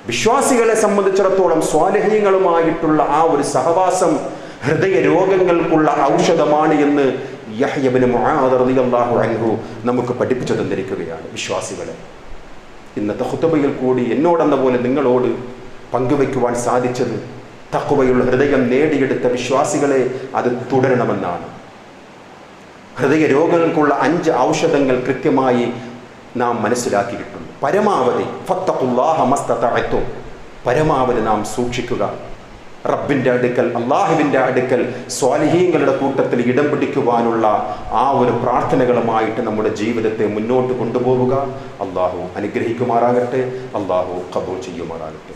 S1: വിശ്വാസികളെ സംബന്ധിച്ചിടത്തോളം സ്വാലിഹീങ്ങളുമായിട്ടുള്ള ആ ഒരു സഹവാസം ഹൃദയ രോഗങ്ങൾക്കുള്ള ഔഷധമാണ് എന്ന് യഹ്യ ഇബ്നു മുആദ് റളിയല്ലാഹു അൻഹു നമുക്ക് പഠിപ്പിച്ചു തന്നിരിക്കുകയാണ്. വിശ്വാസികളെ, ഇന്നത്തെ ഖുതുബയിൽ കൂടി എന്നോടെന്ന പോലെ നിങ്ങളോട് പങ്കുവയ്ക്കുവാൻ സാധിച്ചത് തഖ്വയുള്ള ഹൃദയം നേടിയെടുത്ത വിശ്വാസികളെ അത് തുടരണമെന്നാണ്. ഹൃദയ രോഗങ്ങൾക്കുള്ള 5 ഔഷധങ്ങൾ കൃത്യമായി നാം മനസ്സിലാക്കിയിട്ടുണ്ട്. പരമാവധി ഫത്തഖുല്ലാഹ മസ്തതഅതും, പരമാവധി നാം സൂക്ഷിക്കുക. റബ്ബിൻ്റെ അടുക്കൽ, അള്ളാഹുവിൻ്റെ അടുക്കൽ സ്വാലിഹീങ്ങളുടെ കൂട്ടത്തിൽ ഇടം പിടിക്കുവാനുള്ള ആ ഒരു പ്രാർത്ഥനകളുമായിട്ട് നമ്മുടെ ജീവിതത്തെ മുന്നോട്ട് കൊണ്ടുപോവുക. അള്ളാഹു അനുഗ്രഹിക്കുമാറാകട്ടെ, അള്ളാഹു ഖബൂൽ ചെയ്യുമാറാകട്ടെ.